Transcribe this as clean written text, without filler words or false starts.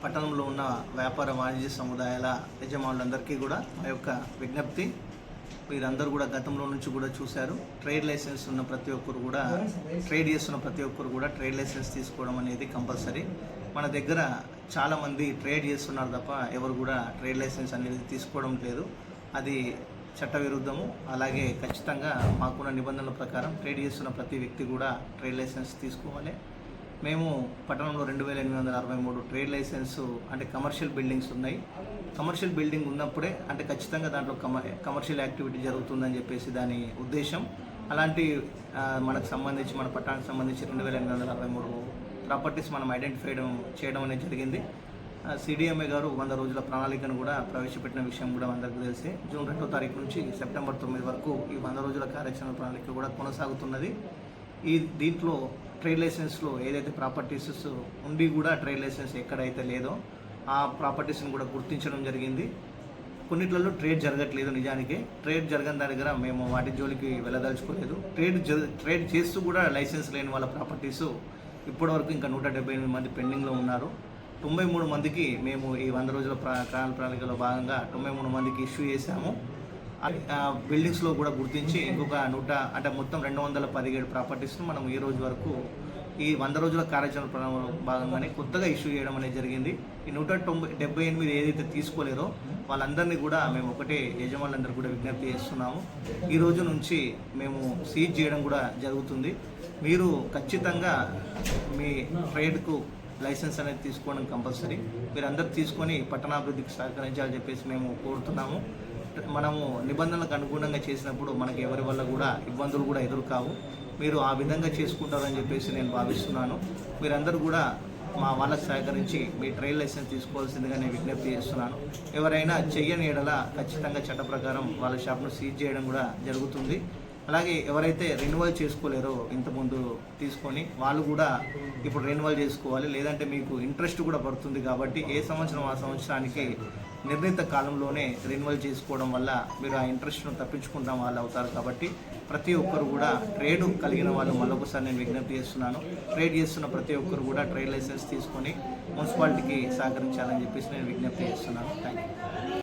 పట్టణంలో ఉన్న వ్యాపార వాణిజ్య సముదాయాల యజమానులందరికీ కూడా మా యొక్క విజ్ఞప్తి, మీరందరూ కూడా గతంలో నుంచి కూడా చూశారు, ట్రేడ్ లైసెన్స్ ఉన్న ప్రతి ఒక్కరు కూడా ట్రేడ్ చేస్తున్న ప్రతి ఒక్కరు కూడా ట్రేడ్ లైసెన్స్ తీసుకోవడం అనేది కంపల్సరీ. మన దగ్గర చాలామంది ట్రేడ్ చేస్తున్నారు తప్ప ఎవరు కూడా ట్రేడ్ లైసెన్స్ అనేది తీసుకోవడం లేదు. అది చట్టవిరుద్ధము. అలాగే ఖచ్చితంగా మాకున్న నిబంధనల ప్రకారం ట్రేడ్ చేస్తున్న ప్రతి వ్యక్తి కూడా ట్రేడ్ లైసెన్స్ తీసుకోవాలి. మేము పట్టణంలో 2863 ట్రేడ్ లైసెన్స్ అంటే కమర్షియల్ బిల్డింగ్స్ ఉన్నాయి. కమర్షియల్ బిల్డింగ్ ఉన్నప్పుడే అంటే ఖచ్చితంగా దాంట్లో కమర్షియల్ యాక్టివిటీ జరుగుతుందని చెప్పేసి దాని ఉద్దేశం. అలాంటి మనకు సంబంధించి మన పట్టణానికి సంబంధించి 2863 ప్రాపర్టీస్ మనం ఐడెంటిఫై చేయడం అనేది జరిగింది. సిడిఎంఏ గారు 100 రోజుల ప్రణాళికను కూడా ప్రవేశపెట్టిన విషయం కూడా అందరికీ తెలిసి, జూన్ 2వ తారీఖు నుంచి సెప్టెంబర్ 9 వరకు ఈ 100 రోజుల కార్యాచరణ ప్రణాళిక కూడా కొనసాగుతున్నది. దీంట్లో ట్రేడ్ లైసెన్స్లో ఏదైతే ప్రాపర్టీస్ ఉండి కూడా ట్రేడ్ లైసెన్స్ ఎక్కడైతే లేదో ఆ ప్రాపర్టీస్ని కూడా గుర్తించడం జరిగింది. కొన్నిట్లలో ట్రేడ్ జరగట్లేదు. నిజానికి ట్రేడ్ జరగని దగ్గర మేము వాటి జోలికి వెళ్ళదలుచుకోలేదు. ట్రేడ్ చేస్తూ కూడా లైసెన్స్ లేని వాళ్ళ ప్రాపర్టీస్ ఇప్పటివరకు ఇంకా 178 మంది పెండింగ్లో ఉన్నారు. 93 మందికి మేము ఈ 100 రోజుల ప్రణాళికలో భాగంగా 93 మందికి ఇష్యూ చేశాము. బిల్డింగ్స్లో కూడా గుర్తించి ఇంకొక మొత్తం 217 ప్రాపర్టీస్ను మనం ఈ రోజు వరకు ఈ 100 రోజుల కార్యాచరణ ప్రణాళికలో భాగంగానే కొత్తగా ఇష్యూ చేయడం అనేది జరిగింది. ఈ 178 ఏదైతే తీసుకోలేరో వాళ్ళందరినీ కూడా మేము ఒకటే యజమానులందరూ కూడా విజ్ఞప్తి చేస్తున్నాము. ఈ రోజు నుంచి మేము సీజ్ చేయడం కూడా జరుగుతుంది. మీరు ఖచ్చితంగా మీ ట్రేడ్కు లైసెన్స్ అనేది తీసుకోవడం కంపల్సరీ. మీరందరూ తీసుకొని పట్టణాభివృద్ధికి సహకరించాలని చెప్పేసి మేము కోరుతున్నాము. మనము నిబంధనలకు అనుగుణంగా చేసినప్పుడు మనకి ఎవరి వల్ల కూడా ఇబ్బందులు కూడా ఎదురుకావు. మీరు ఆ విధంగా చేసుకుంటారని చెప్పేసి నేను భావిస్తున్నాను. మీరందరూ కూడా మా వాళ్ళకి సహకరించి మీ ట్రేడ్ లైసెన్స్ తీసుకోవాల్సిందిగా నేను విజ్ఞప్తి చేస్తున్నాను. ఎవరైనా చెయ్యని ఎడల ఖచ్చితంగా చట్ట ప్రకారం వాళ్ళ షాప్ను సీజ్ చేయడం కూడా జరుగుతుంది. అలాగే ఎవరైతే రెన్యువల్ చేసుకోలేరో ఇంతకుముందు తీసుకొని వాళ్ళు కూడా ఇప్పుడు రెన్యువల్ చేసుకోవాలి. లేదంటే మీకు ఇంట్రెస్ట్ కూడా పడుతుంది. కాబట్టి ఏ సంవత్సరం ఆ సంవత్సరానికి నిర్ణీత కాలంలోనే రెన్యువల్ చేసుకోవడం వల్ల మీరు ఆ ఇంట్రెస్ట్ను తప్పించుకుంటాం వాళ్ళు అవుతారు. కాబట్టి ప్రతి ఒక్కరు కూడా ట్రేడ్ కలిగిన వాళ్ళు మళ్ళొకసారి నేను విజ్ఞప్తి చేస్తున్నాను. ట్రేడ్ చేస్తున్న ప్రతి ఒక్కరు కూడా ట్రేడ్ లైసెన్స్ తీసుకొని మున్సిపాలిటీకి సహకరించాలని చెప్పేసి నేను విజ్ఞప్తి చేస్తున్నాను. Thank you.